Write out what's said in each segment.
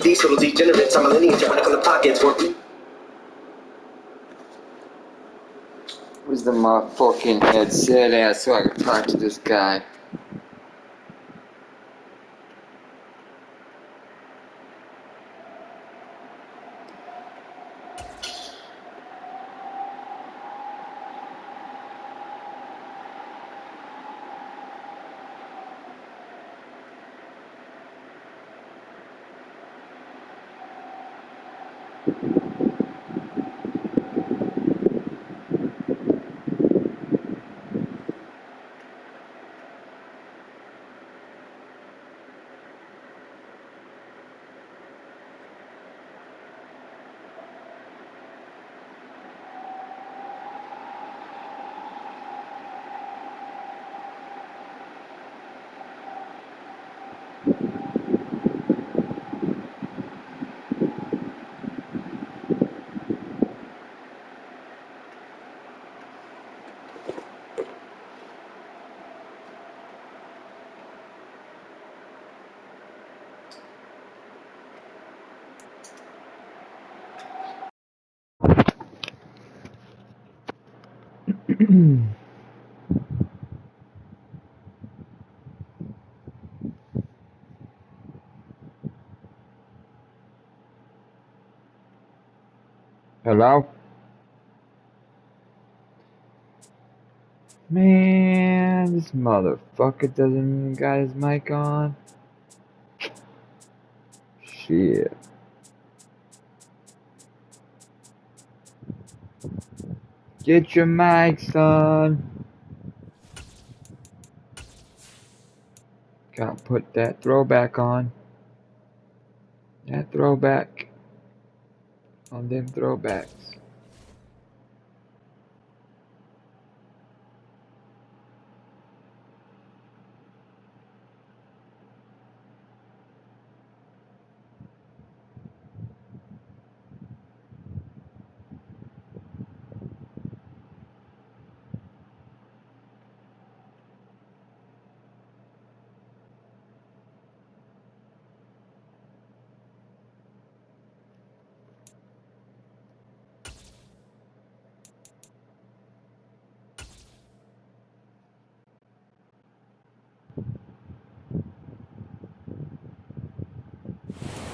these little degenerates. I'm a lineage, I'm in the pockets. Where's the motherfucking headset at so I can talk to this guy? Hello? Man, this motherfucker doesn't even got his mic on. Shit. Get your mic, son. Gotta put that throwback on. That throwback on them throwbacks.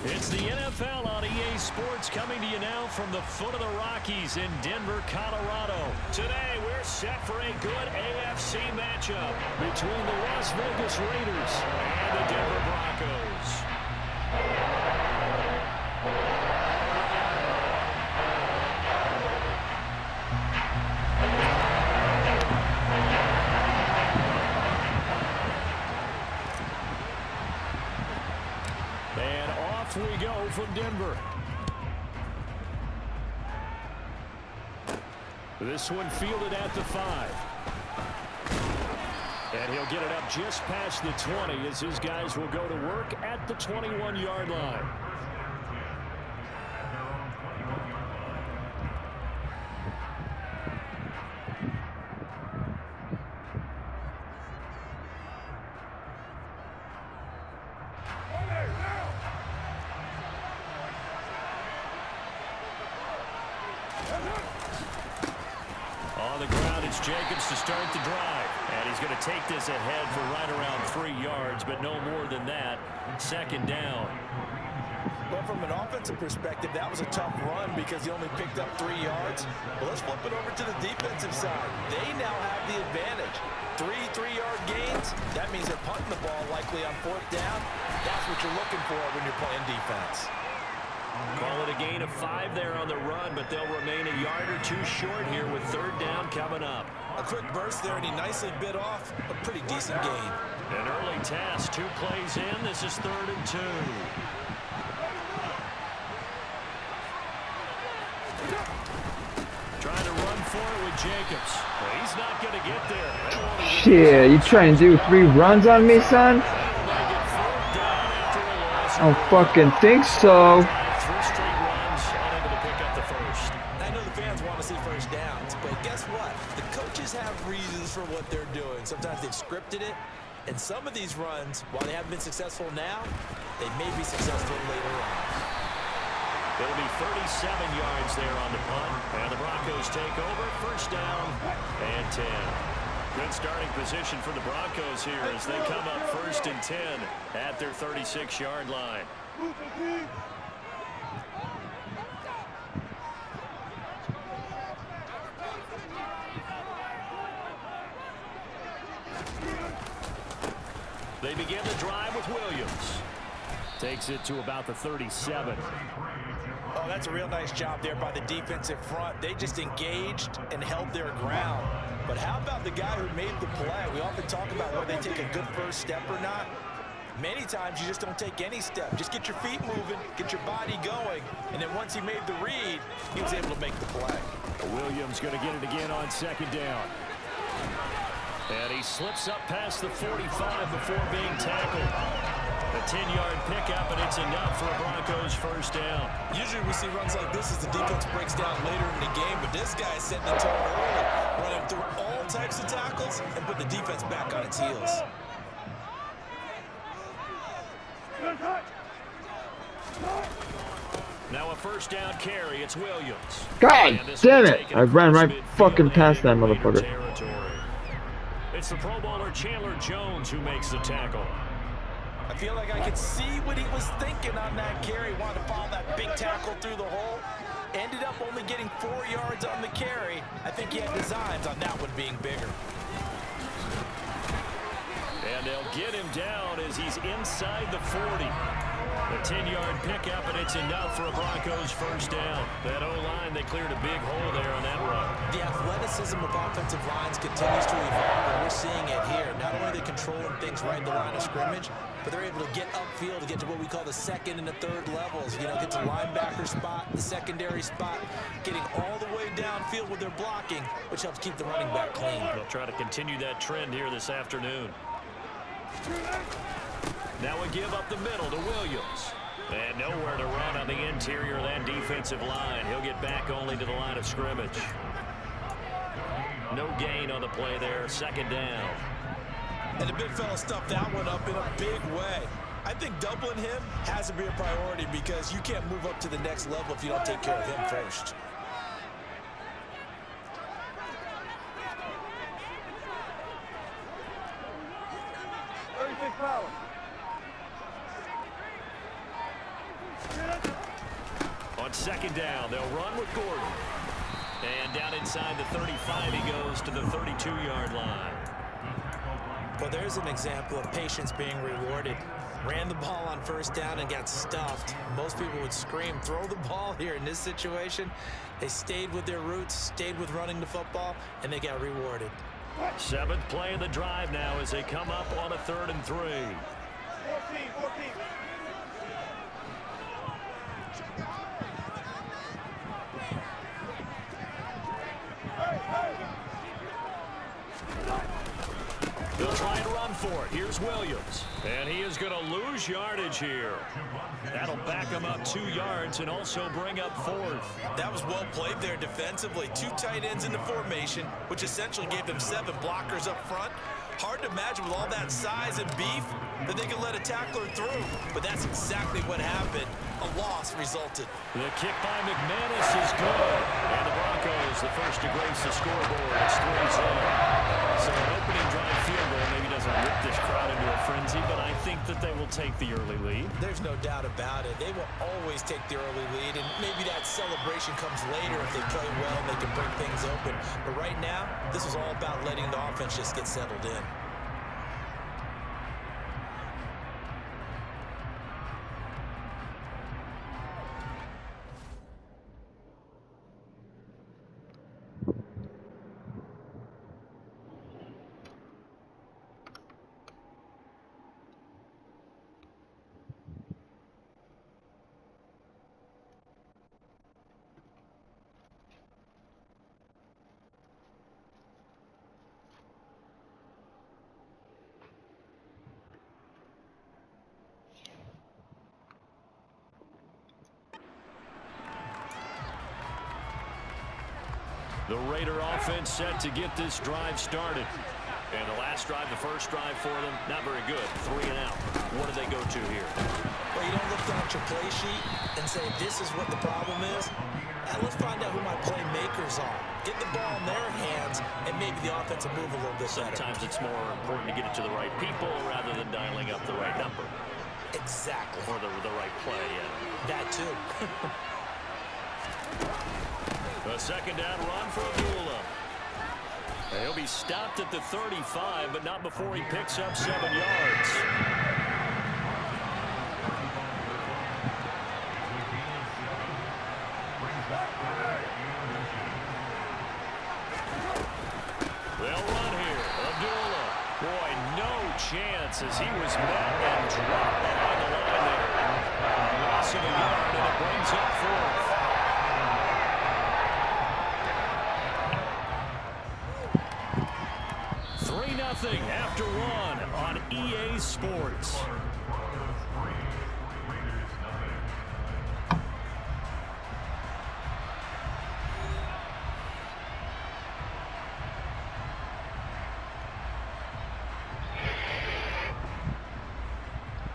It's the NFL on EA Sports coming to you now from the foot of the Rockies in Denver, Colorado. Today, we're set for a good AFC matchup between the Las Vegas Raiders and the Denver Broncos. And off we go from Denver. This one fielded at the 5. And he'll get it up just past the 20 as his guys will go to work at the 21-yard line. On the ground, it's Jacobs to start the drive. And he's going to take this ahead for right around 3 yards, but no more than that. Second down. Well, from an offensive perspective, that was a tough run because he only picked up 3 yards. But let's flip it over to the defensive side. They now have the advantage. 3 3-yard gains. That means they're punting the ball likely on 4th down. That's what you're looking for when you're playing defense. Call it a gain of 5 there on the run, but they'll remain a yard or 2 short here with 3rd down coming up. A quick burst there, and he nicely bit off a pretty decent gain. An early task, 2 plays in. This is 3rd and 2. Trying to run for it with Jacobs. Well, he's not going to get there. Shit, you trying to do 3 runs on me, son? I don't fucking think so. 3 straight runs, unable to pick up the first. I know the fans want to see first downs, but guess what? The coaches have reasons for what they're doing. Sometimes they've scripted it, and some of these runs, while they haven't been successful now, they may be successful later on. It'll be 37 yards there on the punt. And the Broncos take over. First down and 10. Good starting position for the Broncos here as they come up first and 10 at their 36-yard line. They begin the drive with Williams. Takes it to about the 37. Oh, that's a real nice job there by the defensive front. They just engaged and held their ground. But how about the guy who made the play? We often talk about whether they take a good first step or not. Many times you just don't take any step. Just get your feet moving, get your body going. And then once he made the read, he was able to make the play. Williams going to get it again on second down. And he slips up past the 45 before being tackled. A 10-yard pickup, and it's enough for a Broncos first down. Usually we see runs like this as the defense breaks down later in the game, but this guy is setting the tone early, running through all types of tackles and put the defense back on its heels. Now a first down carry. It's Williams. God damn it! I ran right fucking past that motherfucker. It's the Pro Bowler Chandler Jones who makes the tackle. I feel like I could see what he was thinking on that carry. Wanted to follow that big tackle through the hole. Ended up only getting 4 yards on the carry. I think he had designs on that one being bigger. And they'll get him down as he's inside the 40. A 10-yard pickup, and it's enough for a Broncos first down. That O-line, they cleared a big hole there on that run. The athleticism of offensive lines continues to evolve, and we're seeing it here. Not only are they controlling things right in the line of scrimmage, but they're able to get upfield to get to what we call the second and the third levels. You know, get to linebacker spot, the secondary spot, getting all the way downfield with their blocking, which helps keep the running back clean. They'll try to continue that trend here this afternoon. Now we give up the middle to Williams. And nowhere to run on the interior of that defensive line. He'll get back only to the line of scrimmage. No gain on the play there. Second down. And the big fella stuffed that one up in a big way. I think doubling him has to be a priority because you can't move up to the next level if you don't take care of him first. On second down, they'll run with Gordon. And down inside the 35, he goes to the 32-yard line. Well, there's an example of patience being rewarded. Ran the ball on first down and got stuffed. Most people would scream, throw the ball here. In this situation, they stayed with their roots, stayed with running the football, and they got rewarded. Seventh play of the drive now as they come up on a 3rd and 3. 14. They'll try and run for it. Here's Williams. And he is going to lose yardage here. That'll back him up 2 yards and also bring up 4th. That was well played there defensively. 2 tight ends in the formation, which essentially gave them 7 blockers up front. Hard to imagine with all that size and beef that they could let a tackler through. But that's exactly what happened. A loss resulted. The kick by McManus is good. And the Broncos, the first to grace the scoreboard. It's 3-0. So an opening drive field goal maybe doesn't whip this crowd into a frenzy, but I think that they will take the early lead. There's no doubt about it. They will always take the early lead, and maybe that celebration comes later if they play well and they can break things open. But right now, this is all about letting the offense just get settled in. The Raider offense set to get this drive started. And the last drive, the first drive for them, not very good. 3 and out. What do they go to here? Well, you don't look down at your play sheet and say, this is what the problem is. Let's find out who my playmakers are. Get the ball in their hands, and maybe the offense will move a little bit better. Sometimes it's more important to get it to the right people rather than dialing up the right number. Exactly. Or the right play, yeah. That too. A second down run for Abdullah. He'll be stopped at the 35, but not before he picks up 7 yards. They'll run here. Abdullah. Boy, no chance as he was met and dropped behind the line there. Loss of a yard, and it brings up 4th. After 1 on EA Sports.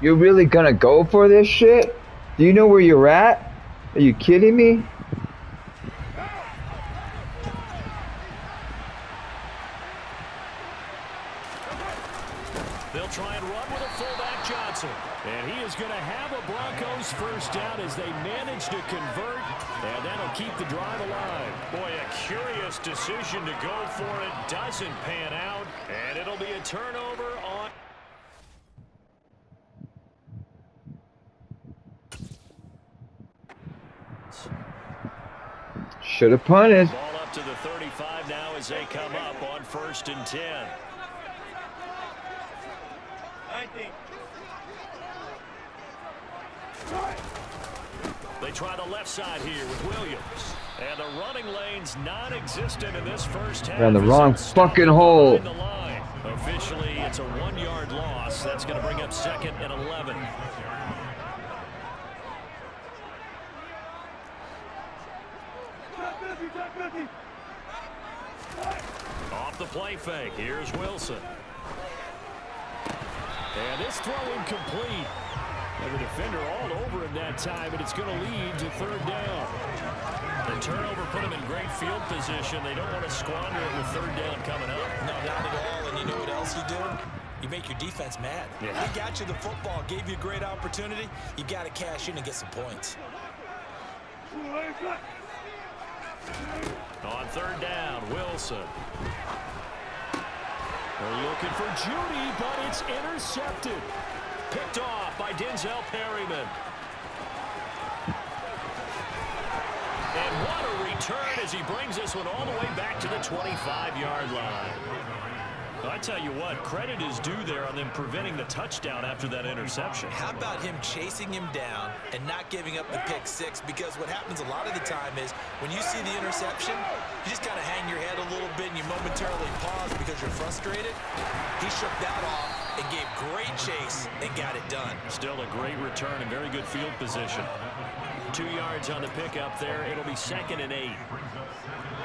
You're really gonna go for this shit? Do you know where you're at? Are you kidding me? They'll try and run with a fullback Johnson. And he is going to have a Broncos first down as they manage to convert. And that'll keep the drive alive. Boy, a curious decision to go for it. Doesn't pan out. And it'll be a turnover on... Should have punted. Ball up to the 35 now as they come up on 1st and 10. They try the left side here with Williams. And the running lane's non-existent in this first half. Ran the wrong fucking hole. Officially, it's a 1-yard loss. That's going to bring up 2nd and 11. Off the play fake. Here's Wilson. And this throw incomplete. And the defender all over him that time, and it's going to lead to 3rd down. The turnover put him in great field position. They don't want to squander it with 3rd down coming up. No, not at all. And you know what else you do? You make your defense mad. Yeah. They got you the football, gave you a great opportunity. You got to cash in and get some points. On 3rd down, Wilson. They're looking for Judy, but it's intercepted. Picked off by Denzel Perryman. And what a return as he brings this one all the way back to the 25-yard line. Well, I tell you what, credit is due there on them preventing the touchdown after that interception. How about him chasing him down and not giving up the pick 6? Because what happens a lot of the time is when you see the interception, you just kind of hang your head a little bit and you momentarily pause because you're frustrated. He shook that off and gave great chase and got it done. Still a great return and very good field position. 2 yards on the pickup there. It'll be 2nd and 8.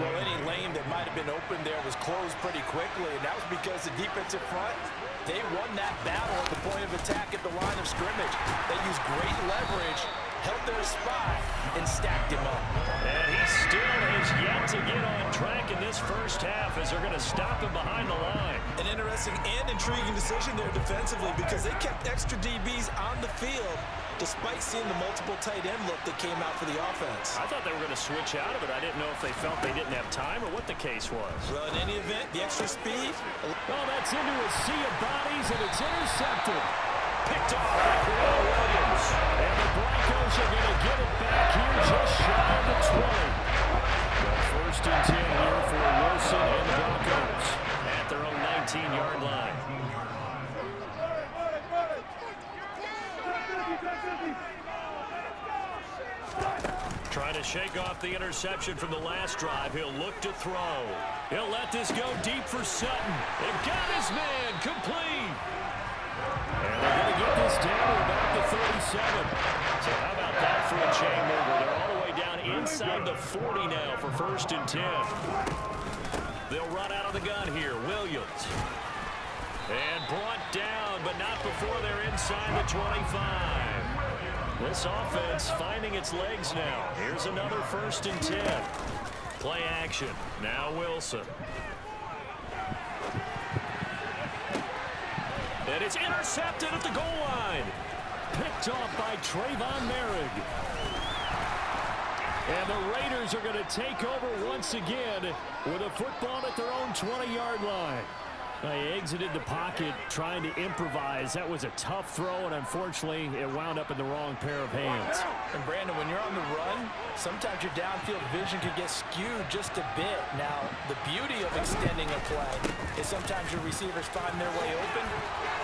Well, any lane that might have been open there was closed pretty quickly, and that was because the defensive front, they won that battle at the point of attack at the line of scrimmage. They used great leverage, held their spot, and stacked him up. And he still has yet to get on track in this first half as they're going to stop him behind the line. An interesting and intriguing decision there defensively because they kept extra DBs on the field despite seeing the multiple tight end look that came out for the offense. I thought they were going to switch out of it. I didn't know if they felt they didn't have time or what the case was. Well, in any event, the extra speed. Oh, that's into a sea of bodies, and it's intercepted. Picked off by Khalil Williams. And the Broncos are going to get it back here just shy of the 20. Well, 1st and 10 here for Wilson and the Broncos at their own 19-yard line. Trying to shake off the interception from the last drive. He'll look to throw. He'll let this go deep for Sutton. They've got his man complete. And they're going to get this down to about the 37. So how about that for a chain mover? They're all the way down inside the 40 now for 1st and 10. They'll run out of the gun here. Williams. And brought down, but not before they're inside the 25. This offense finding its legs now. Here's another 1st and 10. Play action. Now Wilson. And it's intercepted at the goal line. Picked off by Trayvon Merrick. And the Raiders are going to take over once again with a football at their own 20-yard line. They exited the pocket trying to improvise. That was a tough throw, and unfortunately, it wound up in the wrong pair of hands. And Brandon, when you're on the run, sometimes your downfield vision can get skewed just a bit. Now, the beauty of extending a play is sometimes your receivers find their way open,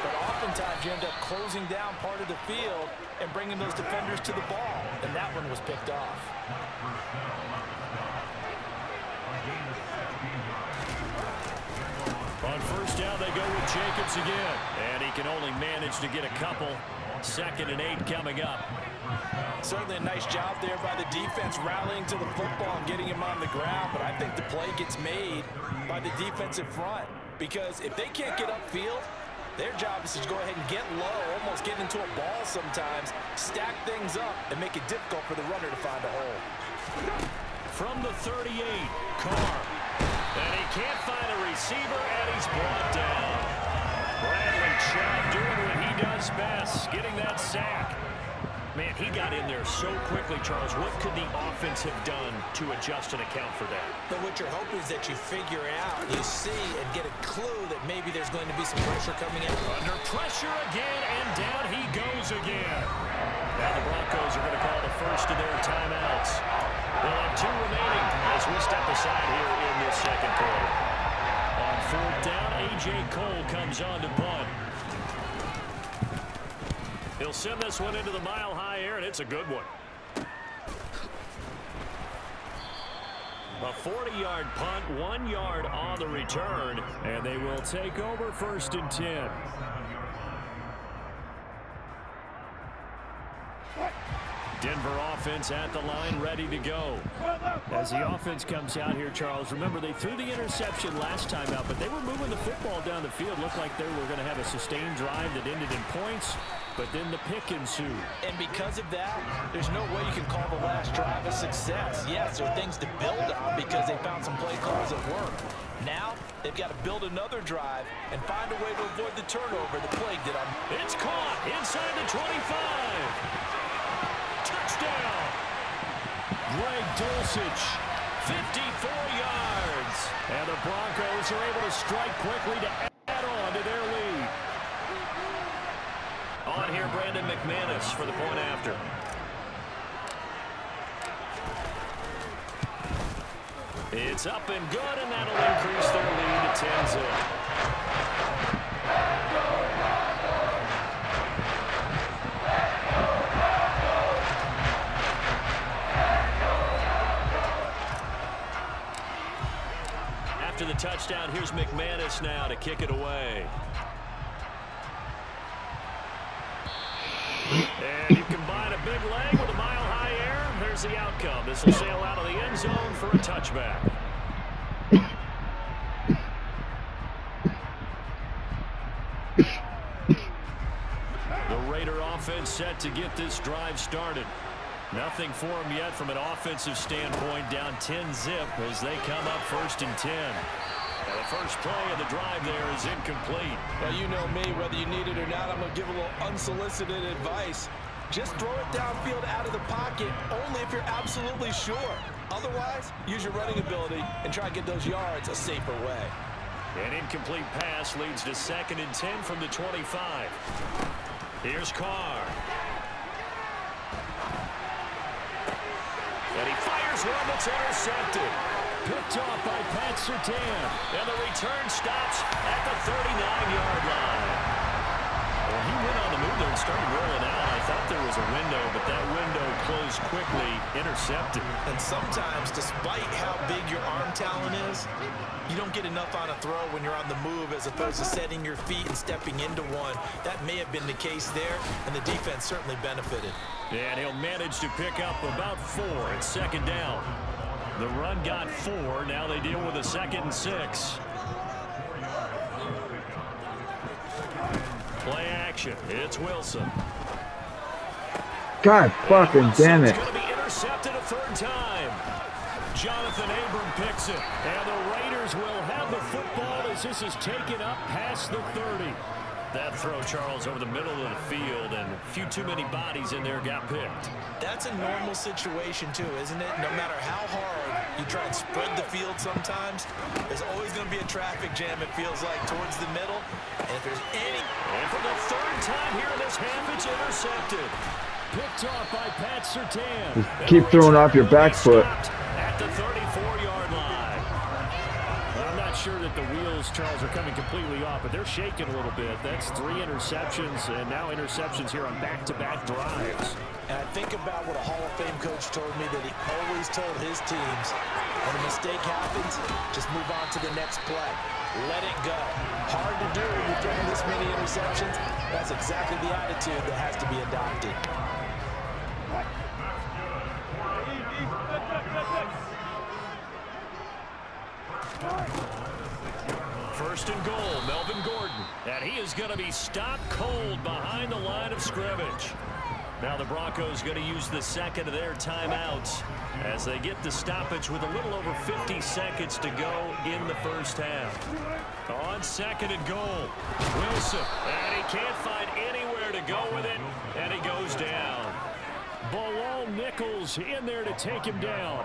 but oftentimes you end up closing down part of the field and bringing those defenders to the ball, and that one was picked off. On 1st down, they go with Jacobs again. And he can only manage to get a couple. 2nd and 8 coming up. Certainly a nice job there by the defense rallying to the football and getting him on the ground. But I think the play gets made by the defensive front. Because if they can't get upfield, their job is to go ahead and get low, almost get into a ball sometimes, stack things up, and make it difficult for the runner to find a hole. From the 38, Carr. And he can't find a receiver, and he's brought down. Bradley Chubb doing what he does best, getting that sack. Man, he got in there so quickly, Charles. What could the offense have done to adjust and account for that? But what you're hoping is that you figure out, you see, and get a clue that maybe there's going to be some pressure coming in. Under pressure again, and down he goes again. Now the Broncos are going to call the first of their timeouts. They'll have 2 remaining as we step aside here in this 2nd quarter. On 4th down, A.J. Cole comes on to punt. He'll send this one into the mile-high air, and it's a good one. A 40-yard punt, 1 yard on the return, and they will take over 1st and 10. Denver offense at the line, ready to go. As the offense comes out here, Charles, remember they threw the interception last time out, but they were moving the football down the field. Looked like they were going to have a sustained drive that ended in points, but then the pick ensued. And because of that, there's no way you can call the last drive a success. Yes, there are things to build on because they found some play calls that work. Now, they've got to build another drive and find a way to avoid the turnover that plagued it. It's caught inside the 25. Touchdown! Greg Dulcich, 54 yards. And the Broncos are able to strike quickly to add on to their lead. On here, Brandon McManus for the point after. It's up and good, and that'll increase their lead to 10-0. After the touchdown, here's McManus now to kick it away. And you combine a big leg with a mile-high air, there's the outcome. This will sail out of the end zone for a touchback. The Raider offense set to get this drive started. Nothing for them yet from an offensive standpoint, down 10-zip as they come up 1st and 10. And the first play of the drive there is incomplete. Well, you know me, whether you need it or not, I'm going to give a little unsolicited advice. Just throw it downfield out of the pocket, only if you're absolutely sure. Otherwise, use your running ability and try to get those yards a safer way. An incomplete pass leads to 2nd and 10 from the 25. Here's Carr. And he fires one that's intercepted. Picked off by Pat Surtain. And the return stops at the 39-yard line. Well, he went on the move there and started rolling out. I thought there was a window, but that window closed quickly, intercepted. And sometimes, despite how big your arm talent is, you don't get enough on a throw when you're on the move as opposed to setting your feet and stepping into one. That may have been the case there, and the defense certainly benefited. And he'll manage to pick up about 4 at 2nd down. The run got 4. Now they deal with a 2nd and 6. Play action. It's Wilson. God fucking damn it. Going to be intercepted a third time. Jonathan Abram picks it. And the Raiders will have the football as this is taken up past the 30. That throw, Charles, over the middle of the field, and a few too many bodies in there got picked. That's a normal situation, too, isn't it? No matter how hard you try and spread the field sometimes, there's always going to be a traffic jam, it feels like, towards the middle. And if there's any... And for the third time here in this half, it's intercepted. Picked off by Pat Surtain. Just keep throwing off your back foot. At the 34-yard line. I'm not sure that the wheels, Charles, are coming completely off, but they're shaking a little bit. That's 3 interceptions, and now interceptions here on back-to-back drives. And I think about what a Hall of Fame coach told me that he always told his teams, when a mistake happens, just move on to the next play. Let it go. Hard to do when you're throwing this many interceptions. That's exactly the attitude that has to be adopted. First and goal, Melvin Gordon. And he is going to be stopped cold behind the line of scrimmage. Now the Broncos going to use the second of their timeouts as they get the stoppage with a little over 50 seconds to go in the first half. On second and goal, Wilson. And he can't find anywhere to go with it, and he goes down. Bilal Nichols in there to take him down.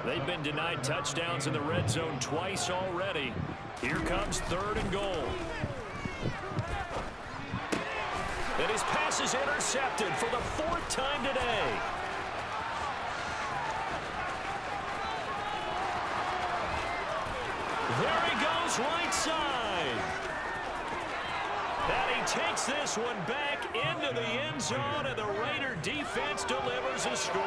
They've been denied touchdowns in the red zone twice already. Here comes third and goal. And his pass is intercepted for the 4th time today. There he goes, right side. And he takes this one back into the end zone, and the Raider defense delivers a score.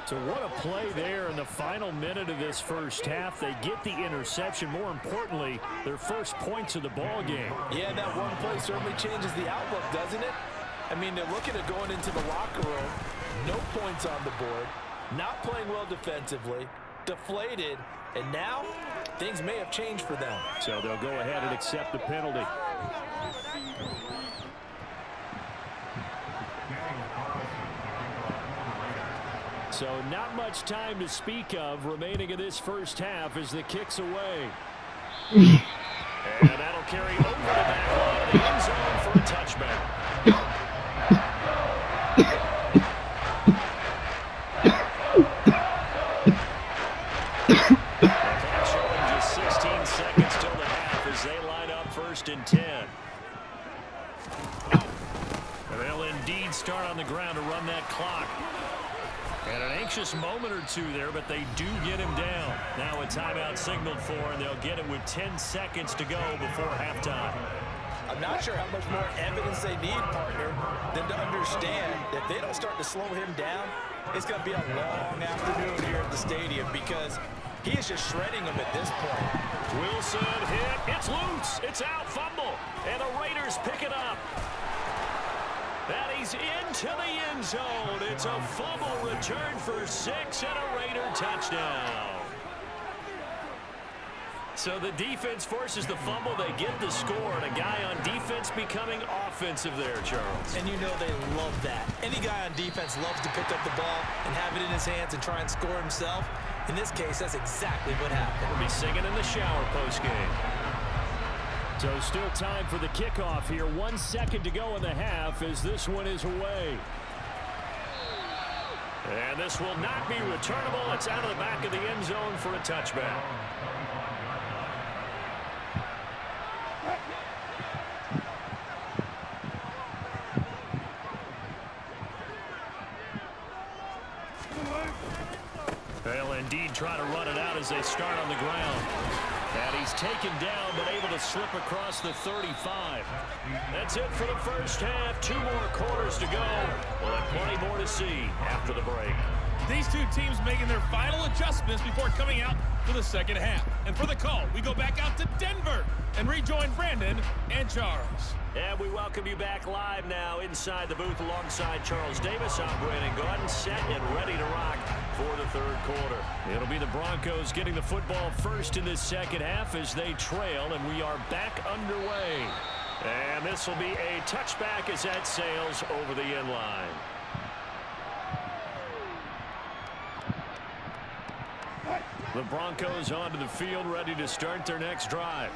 So what a play there in the final minute of this first half. They get the interception. More importantly, their first points of the ball game. Yeah, that one play certainly changes the outlook, doesn't it? I mean, they're looking at going into the locker room. No points on the board. Not playing well defensively. Deflated. And now, things may have changed for them. So they'll go ahead and accept the penalty. So not much time to speak of remaining in this first half as the kick's away. And that'll carry over the back line of the end zone for a touchback. The showing just 16 seconds till the half as they line up 1st and 10. And they'll indeed start on the ground to run that clock. And an anxious moment or two there, but they do get him down. Now a timeout signaled for, and they'll get it with 10 seconds to go before halftime. I'm not sure how much more evidence they need, partner, than to understand if they don't start to slow him down, it's going to be a long afternoon here at the stadium because he is just shredding them at this point. Wilson hit. It's loose. It's out. Fumble. And the Raiders pick it up. And he's into the end zone. It's a fumble return for 6 and a Raider touchdown. So the defense forces the fumble. They get the score, and a guy on defense becoming offensive there, Charles. And you know they love that. Any guy on defense loves to pick up the ball and have it in his hands and try and score himself. In this case, that's exactly what happened. We'll be singing in the shower postgame. So still time for the kickoff here. 1 second to go in the half as this one is away. And this will not be returnable. It's out of the back of the end zone for a touchback. They'll indeed try to run it out as they start on the ground. And he's taken down, but able to slip across the 35. That's it for the first half. 2 more quarters to go. We'll have plenty more to see after the break. These two teams making their final adjustments before coming out for the second half. And for the call, we go back out to Denver and rejoin Brandon and Charles. And we welcome you back live now inside the booth alongside Charles Davis. I'm Brandon Gordon, set and ready to rock for the third quarter. It'll be the Broncos getting the football first in this second half as they trail, and we are back underway. And this will be a touchback as that sails over the end line. The Broncos onto the field, ready to start their next drive.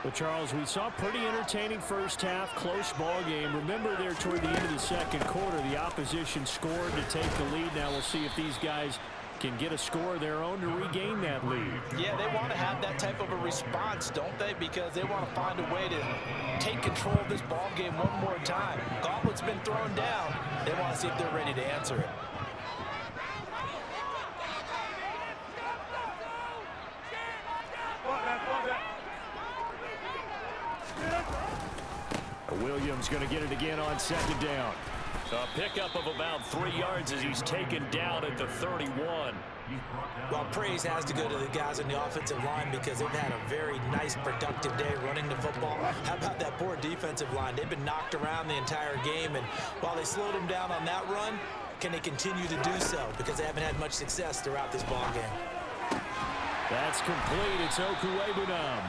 Well, Charles, we saw a pretty entertaining first half, close ball game. Remember there toward the end of the second quarter, the opposition scored to take the lead. Now we'll see if these guys can get a score of their own to regain that lead. Yeah, they want to have that type of a response, don't they? Because they want to find a way to take control of this ball game one more time. Gauntlet's been thrown down. They want to see if they're ready to answer it. Williams going to get it again on second down. A pickup of about 3 yards as he's taken down at the 31. Well, praise has to go to the guys on the offensive line because they've had a very nice, productive day running the football. How about that poor defensive line? They've been knocked around the entire game, and while they slowed them down on that run, can they continue to do so? Because they haven't had much success throughout this ball game. That's complete. It's Okuwebunam.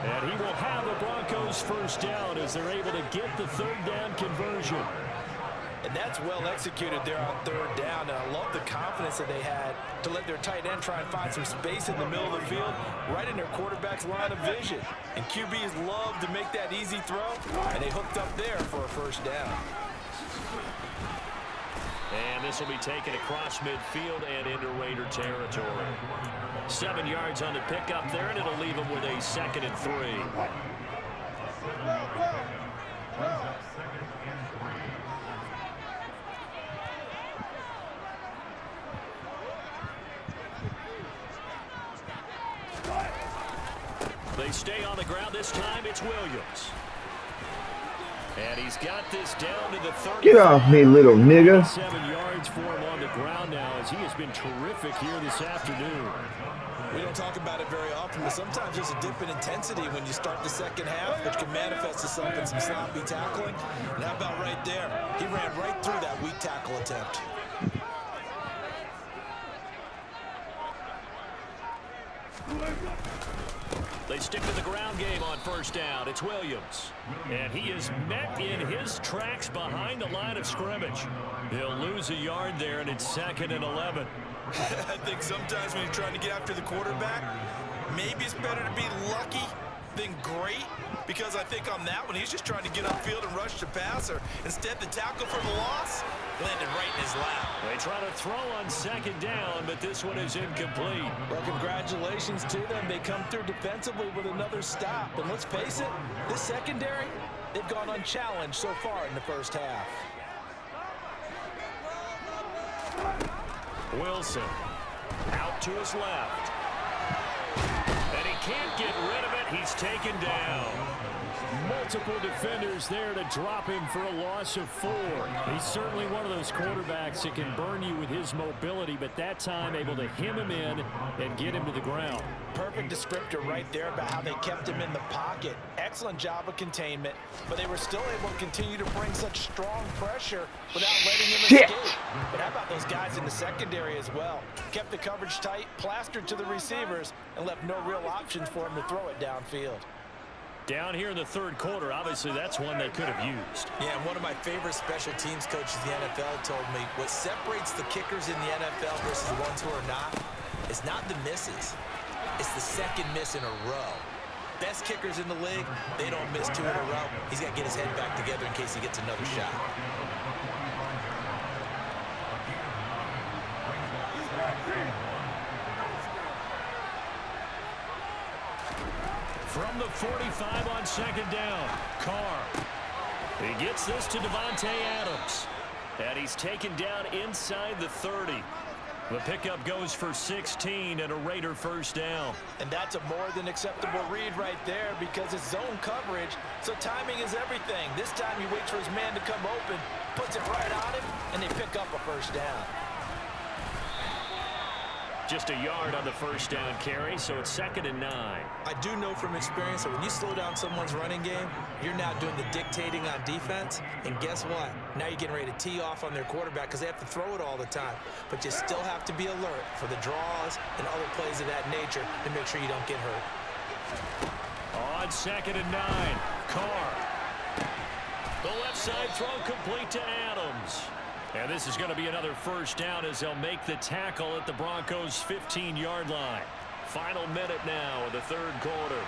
And he will have the Broncos first down as they're able to get the third down conversion. And that's well executed there on third down. And I love the confidence that they had to let their tight end try and find some space in the middle of the field, right in their quarterback's line of vision. And QBs love to make that easy throw, and they hooked up there for a first down. And this will be taken across midfield and into Raider territory. 7 yards on the pickup there, and it'll leave them with a 2nd and 3. They stay on the ground. This time it's Williams. And he's got this down to the 30. Get off me, little nigga. 7 yards for him on the ground now as he has been terrific here this afternoon. We don't talk about it very often, but sometimes there's a dip in intensity when you start the second half, which can manifest itself in some sloppy tackling. And how about right there? He ran right through that weak tackle attempt. They stick to the ground game on first down. It's Williams. And he is met in his tracks behind the line of scrimmage. He'll lose a yard there, and it's 2nd and 11. I think sometimes when you're trying to get after the quarterback, maybe it's better to be lucky than great, because I think on that one, he's just trying to get upfield and rush the passer. Instead, the tackle for the loss landed right in his lap. They try to throw on second down, but this one is incomplete. Well, congratulations to them. They come through defensively with another stop. And let's face it, this secondary, they've gone unchallenged so far in the first half. Wilson out to his left. And he can't get rid of it. He's taken down. Multiple defenders there to drop him for a loss of 4. He's certainly one of those quarterbacks that can burn you with his mobility, but that time able to hem him in and get him to the ground. Perfect descriptor right there about how they kept him in the pocket. Excellent job of containment, but they were still able to continue to bring such strong pressure without letting him escape. But how about those guys in the secondary as well? Kept the coverage tight, plastered to the receivers, and left no real options for him to throw it downfield. Down here in the third quarter, obviously that's one they could have used. Yeah, and one of my favorite special teams coaches in the NFL told me what separates the kickers in the NFL versus the ones who are not is not the misses. It's the second miss in a row. Best kickers in the league, they don't miss 2 in a row. He's got to get his head back together in case he gets another shot. From the 45 on second down, Carr. He gets this to Devontae Adams. And he's taken down inside the 30. The pickup goes for 16 and a Raider first down. And that's a more than acceptable read right there because it's zone coverage, so timing is everything. This time he waits for his man to come open, puts it right on him, and they pick up a first down. Just a yard on the first down carry, so it's 2nd and 9. I do know from experience that when you slow down someone's running game, you're now doing the dictating on defense. And guess what? Now you're getting ready to tee off on their quarterback because they have to throw it all the time. But you still have to be alert for the draws and other plays of that nature to make sure you don't get hurt. On 2nd and 9, Carr. The left side throw complete to Adams. And this is going to be another first down as they'll make the tackle at the Broncos' 15-yard line. Final minute now of the third quarter.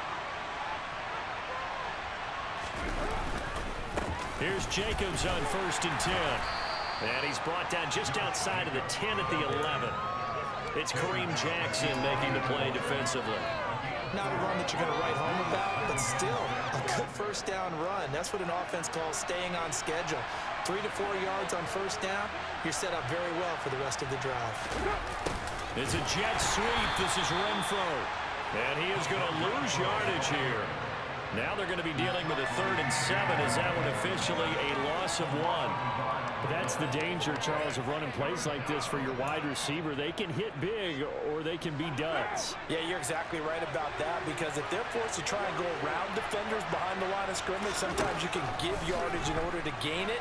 Here's Jacobs on 1st and 10. And he's brought down just outside of the 10 at the 11. It's Kareem Jackson making the play defensively. Not a run that you're going to write home about, but still a good first down run. That's what an offense calls staying on schedule. 3 to 4 yards on first down, you're set up very well for the rest of the drive. It's a jet sweep. This is Renfro. And he is going to lose yardage here. Now they're going to be dealing with a 3rd and 7. Is that one officially a loss of 1? That's the danger, Charles, of running plays like this for your wide receiver. They can hit big or they can be duds. Yeah, you're exactly right about that, because if they're forced to try and go around defenders behind the line of scrimmage, sometimes you can give yardage in order to gain it.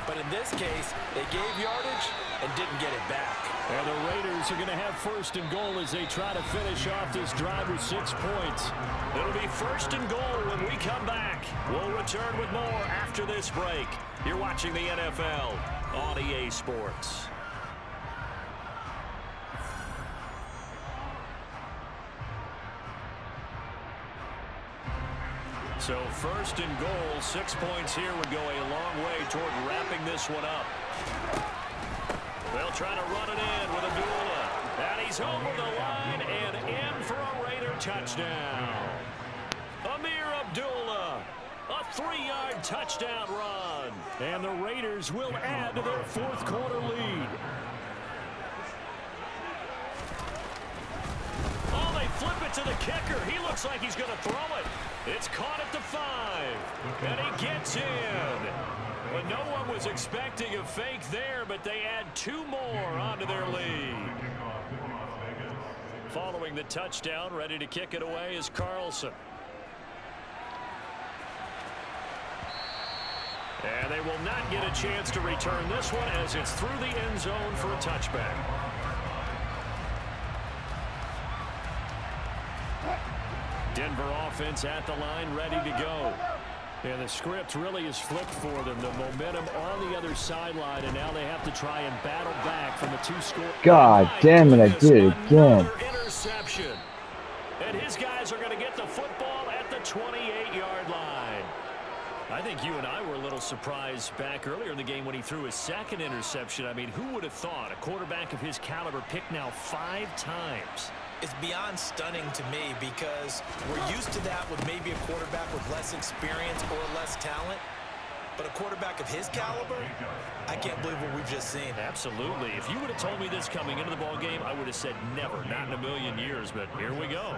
But in this case, they gave yardage and didn't get it back. And the Raiders are going to have 1st and goal as they try to finish off this drive with 6 points. It'll be 1st and goal when we come back. We'll return with more after this break. You're watching the NFL on EA Sports. So 1st and goal, 6 points here would go a long way toward wrapping this one up. They'll try to run it in with Abdullah. And he's over the line and in for a Raider touchdown. Amir Abdullah, a 3-yard touchdown run. And the Raiders will add to their 4th quarter lead. Oh, they flip it to the kicker. He looks like he's going to throw it. It's caught at the 5. And he gets in. But no one was expecting a fake there, but they add 2 more onto their lead. Following the touchdown, ready to kick it away is Carlson. And they will not get a chance to return this one as it's through the end zone for a touchback. Denver offense at the line, ready to go. And the script really is flipped for them. The momentum on the other sideline, and now they have to try and battle back from a 2-score. God damn it, I did it again. Interception. And his guys are going to get the football at the 28-yard line. I think you and I were a little surprised back earlier in the game when he threw his 2nd interception. I mean, who would have thought a quarterback of his caliber picked now 5 times? It's beyond stunning to me, because we're used to that with maybe a quarterback with less experience or less talent. But a quarterback of his caliber, I can't believe what we've just seen. Absolutely. If you would have told me this coming into the ball game, I would have said never, not in a million years. But here we go.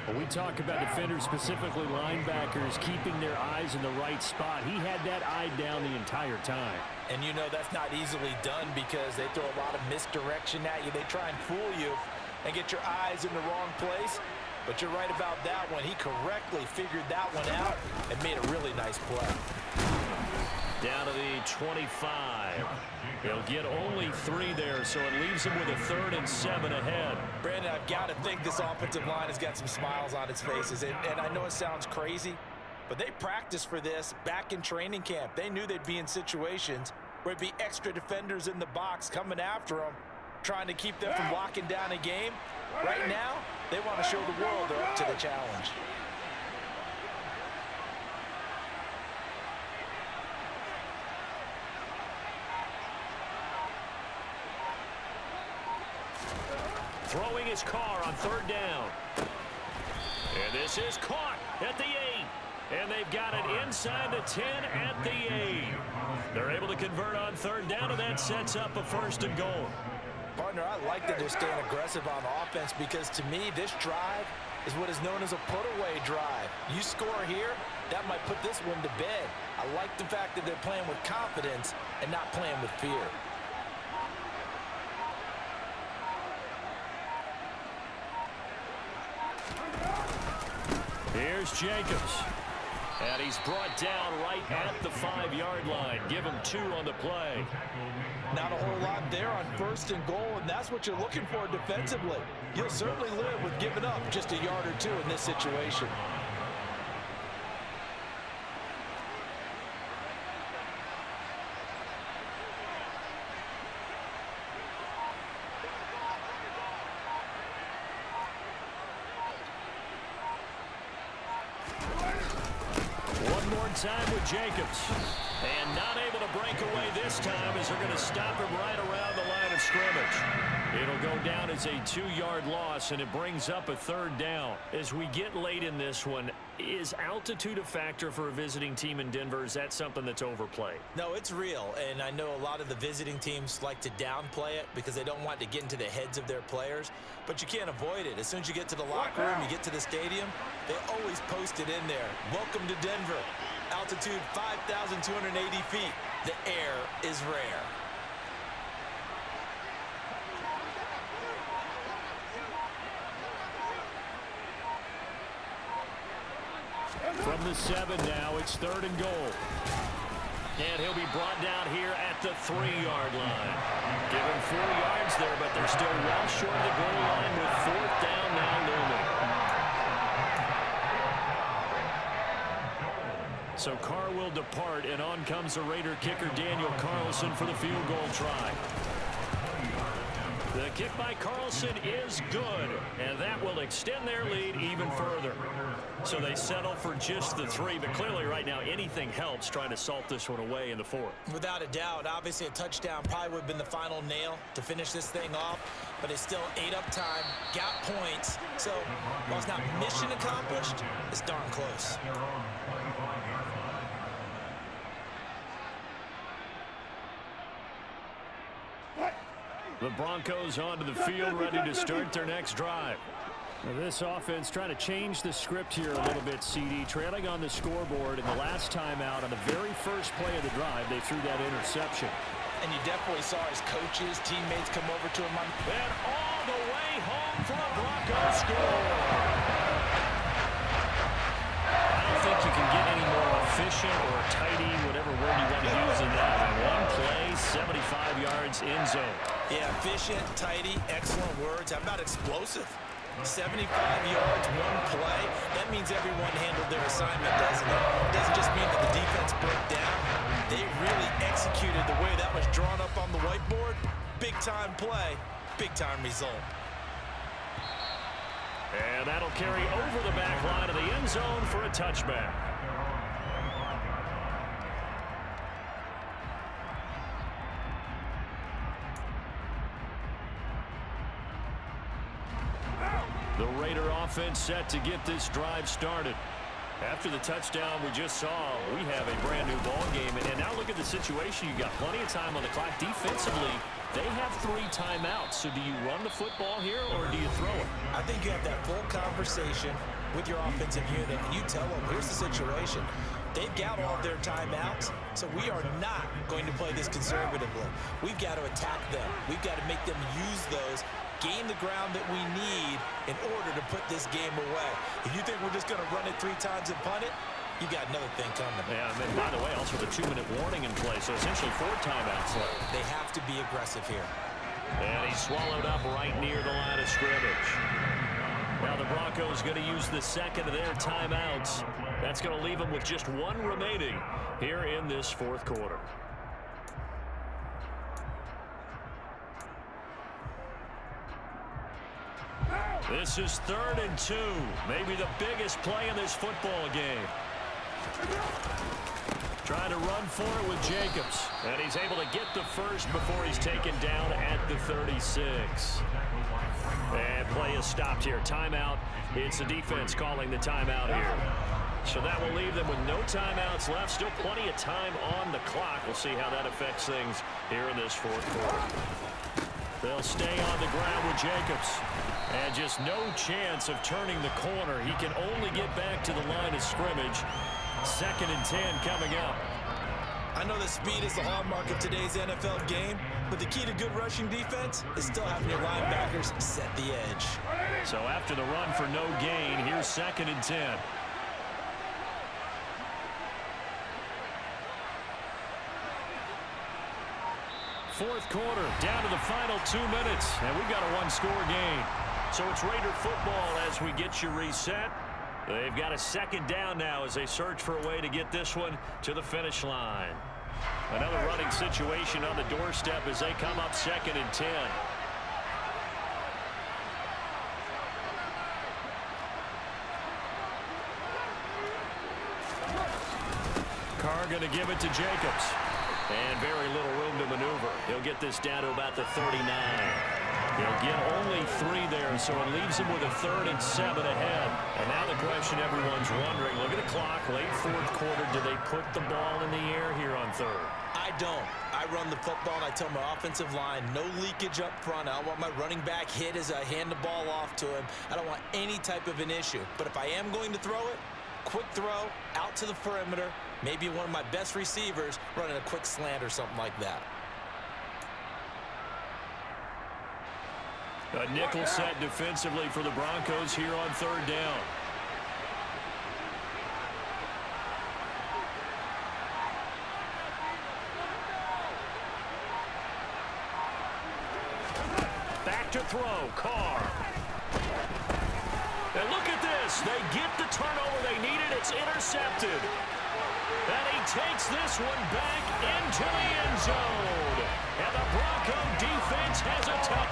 When we talk about defenders, specifically linebackers, keeping their eyes in the right spot, he had that eye down the entire time. And you know that's not easily done, because they throw a lot of misdirection at you. They try and fool you and get your eyes in the wrong place. But you're right about that one. He correctly figured that one out and made a really nice play. Down to the 25. They'll get only 3 there, so it leaves them with a 3rd and 7 ahead. Brandon, I've got to think this offensive line has got some smiles on its faces. And I know it sounds crazy, but they practiced for this back in training camp. They knew they'd be in situations where it'd be extra defenders in the box coming after them, trying to keep them from locking down a game. Right now, they want to show the world they're up to the challenge. Throwing his car on 3rd down. And this is caught at the 8. And they've got it inside the 10 at the 8. They're able to convert on 3rd down, and that sets up a 1st and goal. Partner, I like that they're staying aggressive on offense, because to me, this drive is what is known as a put-away drive. You score here, that might put this one to bed. I like the fact that they're playing with confidence and not playing with fear. Here's Jacobs. And he's brought down right at the 5-yard line. Give him 2 on the play. Not a whole lot there on 1st and goal, and that's what you're looking for defensively. You'll certainly live with giving up just a yard or 2 in this situation. more time with Jacobs. And not able to break away this time as they're going to stop him right around the line of scrimmage. It'll go down as a 2-yard loss, and it brings up a 3rd down. As we get late in this one, is altitude a factor for a visiting team in Denver? Is that something that's overplayed? No, it's real, and I know a lot of the visiting teams like to downplay it because they don't want to get into the heads of their players, but you can't avoid it. As soon as you get to the locker room, you get to the stadium, they always post it in there. Welcome to Denver. Altitude 5,280 feet. The air is rare. From the 7 now, it's 3rd and goal. And he'll be brought down here at the 3-yard line. Give him 4 yards there, but they're still well short of the goal line with 4th down now looming. So Carr will depart, and on comes the Raider kicker Daniel Carlson for the field goal try. The kick by Carlson is good, and that will extend their lead even further. So they settle for just the 3, but clearly right now anything helps trying to salt this one away in the 4th. Without a doubt, obviously a touchdown probably would have been the final nail to finish this thing off, but it's still ate up time, got points, so while it's not mission accomplished, it's darn close. The Broncos onto the field, ready to start their next drive. Well, this offense trying to change the script here a little bit, CD. Trailing on the scoreboard, and the last time out on the very first play of the drive, they threw that interception. And you definitely saw his coaches, teammates come over to him. And all the way home for a Broncos score. I don't think you can get any more efficient or tidy, whatever word you want to use in that. One play, 75 yards in zone. Yeah, efficient, tidy, excellent words. How about explosive? 75 yards, one play. That means everyone handled their assignment, doesn't it? It doesn't just mean that the defense broke down. They really executed the way that was drawn up on the whiteboard. Big-time play, big-time result. And that'll carry over the back line of the end zone for a touchback. The Raider offense set to get this drive started. After the touchdown we just saw, we have a brand new ball game. And now look at the situation. You got plenty of time on the clock. Defensively, they have 3 timeouts. So do you run the football here or do you throw it? I think you have that full conversation with your offensive unit, and you tell them, here's the situation. They've got all their timeouts, so we are not going to play this conservatively. We've got to attack them. We've got to make them use those, gain the ground that we need in order to put this game away. If you think we're just going to run it 3 times and punt it, you got another thing coming. Yeah, and then, by the way, also the 2-minute warning in play, so essentially 4 timeouts left. They have to be aggressive here. And he's swallowed up right near the line of scrimmage. Now the Broncos going to use the second of their timeouts. That's going to leave them with just 1 remaining here in this 4th quarter. This is 3rd and 2. Maybe the biggest play in this football game. Trying to run for it with Jacobs. And he's able to get the first before he's taken down at the 36. And play is stopped here. Timeout. It's the defense calling the timeout here. So that will leave them with no timeouts left. Still plenty of time on the clock. We'll see how that affects things here in this 4th quarter. They'll stay on the ground with Jacobs. And just no chance of turning the corner. He can only get back to the line of scrimmage. 2nd and 10 coming up. I know that speed is the hallmark of today's NFL game, but the key to good rushing defense is still having your linebackers set the edge. So after the run for no gain, here's 2nd and 10. Fourth quarter, down to the final 2 minutes, and we've got a 1-score game. So it's Raider football as we get you reset. They've got a 2nd down now as they search for a way to get this one to the finish line. Another running situation on the doorstep as they come up 2nd and 10. going to give it to Jacobs. And very little room to maneuver. He'll get this down to about the 39. He'll get only 3 there, so it leaves him with a 3rd and 7 ahead. And now the question everyone's wondering, look at the clock, late 4th quarter, do they put the ball in the air here on 3rd? I don't. I run the football, and I tell my offensive line, no leakage up front. I don't want my running back hit as I hand the ball off to him. I don't want any type of an issue. But if I am going to throw it, quick throw, out to the perimeter, maybe one of my best receivers running a quick slant or something like that. A nickel set defensively for the Broncos here on 3rd down. Back to throw, Carr. And look at this. They get the turnover they needed. It's intercepted. And he takes this one back into the end zone. And the Bronco defense has a touchdown.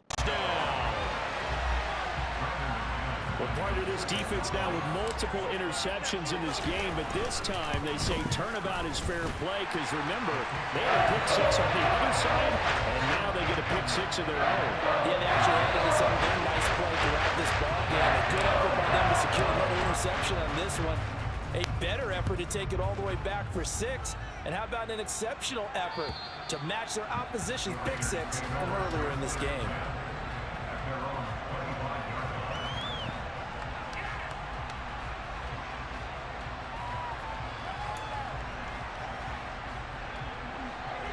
Well, part of this defense now with multiple interceptions in this game, but this time they say turnabout is fair play because, remember, they had a pick 6 on the other side, and now they get a pick 6 of their own. Yeah, they actually had this on very nice play throughout this ball game. A good effort by them to secure another interception on this one. A better effort to take it all the way back for 6. And how about an exceptional effort to match their opposition's pick 6 from earlier in this game?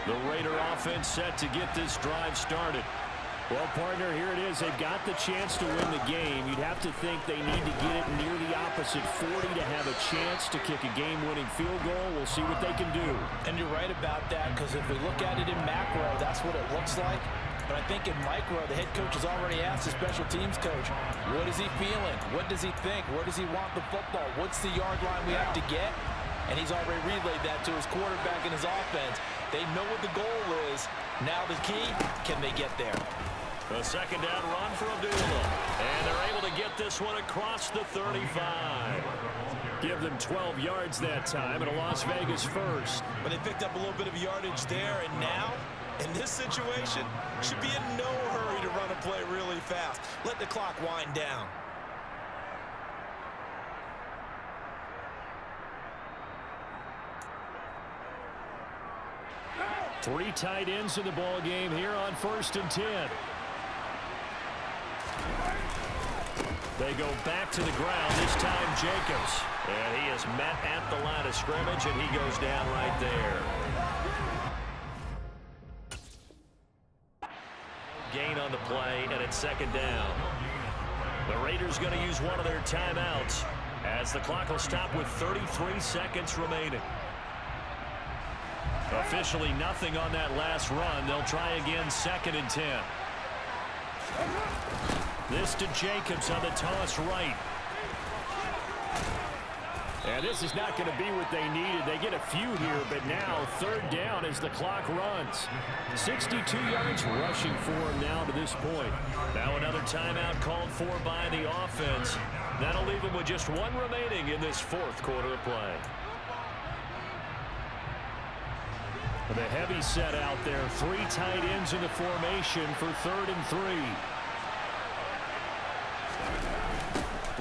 The Raider offense set to get this drive started. Well, partner, here it is. They've got the chance to win the game. You'd have to think they need to get it near the opposite 40 to have a chance to kick a game-winning field goal. We'll see what they can do. And you're right about that, because if we look at it in macro, that's what it looks like. But I think in micro, the head coach has already asked the special teams coach, what is he feeling? What does he think? Where does he want the football? What's the yard line we have to get? And he's already relayed that to his quarterback and his offense. They know what the goal is. Now the key, can they get there? A 2nd down run for Abdullah. And they're able to get this one across the 35. Give them 12 yards that time, and a Las Vegas first. But they picked up a little bit of yardage there, and now, in this situation, should be in no hurry to run a play really fast. Let the clock wind down. Three tight ends in the ball game here on 1st and 10. They go back to the ground, this time Jacobs. And he is met at the line of scrimmage, and he goes down right there. Gain on the play, and it's 2nd down. The Raiders going to use one of their timeouts as the clock will stop with 33 seconds remaining. Officially nothing on that last run. They'll try again, 2nd and 10. This to Jacobs on the toss right. And this is not going to be what they needed. They get a few here, but now 3rd down as the clock runs. 62 yards rushing for him now to this point. Now another timeout called for by the offense. That'll leave them with just 1 remaining in this 4th quarter of play. The heavy set out there. 3 tight ends in the formation for 3rd and 3.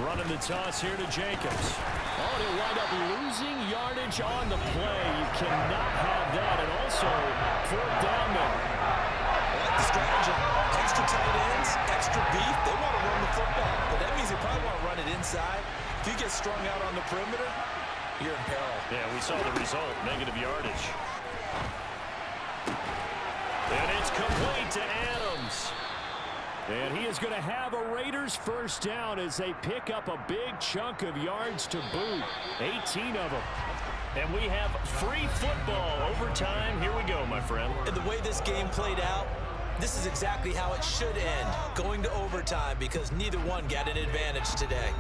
Running the toss here to Jacobs. Oh, and he'll wind up losing yardage on the play. You cannot have that. And also, 4th down now. I like the strategy. Extra tight ends, extra beef. They want to run the football, but that means they probably want to run it inside. If you get strung out on the perimeter, you're in peril. Yeah, we saw the result. Negative yardage. And it's complete to Adams. And he is going to have a Raiders 1st down as they pick up a big chunk of yards to boot. 18 of them. And we have free football. Overtime. Here we go, my friend. And the way this game played out, this is exactly how it should end. Going to overtime because neither one got an advantage today.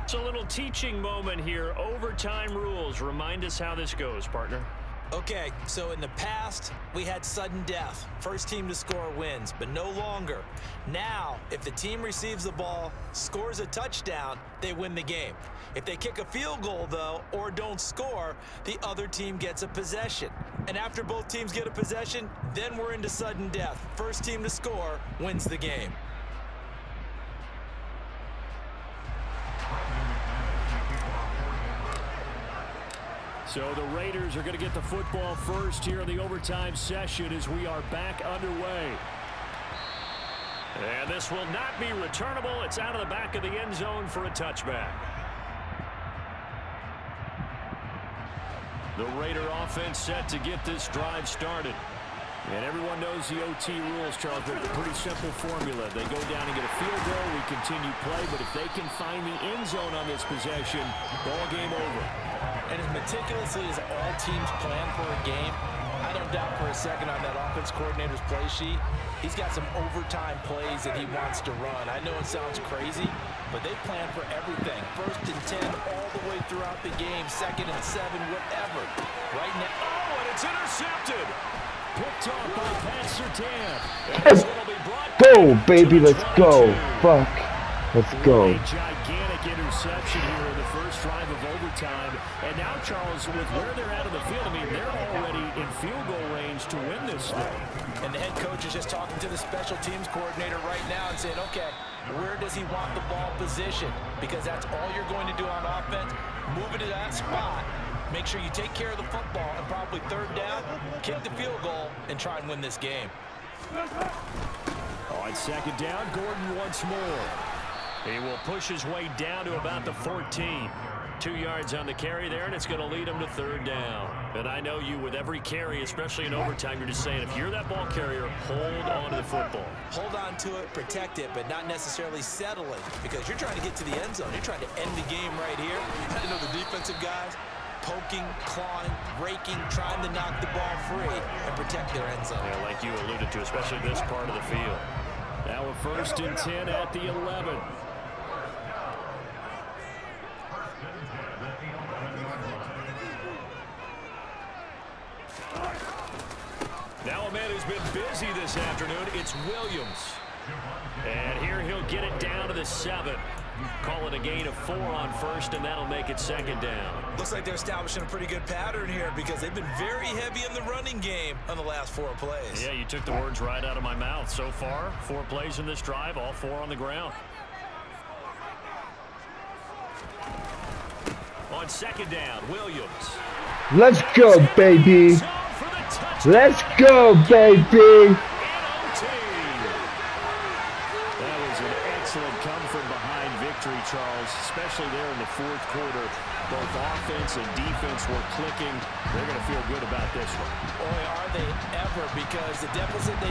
It's a little teaching moment here. Overtime rules. Remind us how this goes, partner. Okay, so in the past, we had sudden death. First team to score wins, but no longer. Now, if the team receives the ball, scores a touchdown, they win the game. If they kick a field goal, though, or don't score, the other team gets a possession. And after both teams get a possession, then we're into sudden death. First team to score wins the game. So the Raiders are going to get the football first here in the overtime session as we are back underway. And this will not be returnable. It's out of the back of the end zone for a touchback. The Raider offense set to get this drive started. And everyone knows the OT rules, Charles, but it's a pretty simple formula. They go down and get a field goal, we continue play, but if they can find the end zone on this possession, ball game over. And as meticulously as all teams plan for a game, I don't doubt for a second on that offense coordinator's play sheet, he's got some overtime plays that he wants to run. I know it sounds crazy, but they plan for everything. 1st and 10 all the way throughout the game, 2nd and 7, whatever. Right now, Oh, and it's intercepted. Picked off by Pat Surtain. Go, baby, let's go. Fuck. Let's go. A gigantic interception here in the first drive of overtime. And now, Charles, with where they're at on the field, I mean, they're already in field goal range to win this thing. and the head coach is just talking to the special teams coordinator right now and saying, okay, where does he want the ball positioned? Because that's all you're going to do on offense. Move it to that spot. Make sure you take care of the football and probably 3rd down, kick the field goal, and try and win this game. On 2nd down, Gordon once more. He will push his way down to about the 14. 2 yards on the carry there, and it's going to lead him to 3rd down. And I know you, with every carry, especially in overtime, you're just saying, if you're that ball carrier, hold on to the football. Hold on to it, protect it, but not necessarily settle it, because you're trying to get to the end zone. You're trying to end the game right here. I know the defensive guys poking, clawing, raking, trying to knock the ball free and protect their end zone. Yeah, like you alluded to, especially this part of the field. Now a 1st and 10 at the 11. Now a man who's been busy this afternoon, it's Williams. And here he'll get it down to the 7. Call it a gain of 4 on 1st, and that'll make it 2nd down. Looks like they're establishing a pretty good pattern here because they've been very heavy in the running game on the last 4 plays. Yeah, you took the words right out of my mouth. So far, 4 plays in this drive, all 4 on the ground. On 2nd down, Williams. Let's go, baby. Let's go, baby. That was an excellent come-from-behind victory, Charles, especially there in the 4th quarter. Both offense and defense were clicking. They're going to feel good about this one. Boy, are they ever, because the deficit they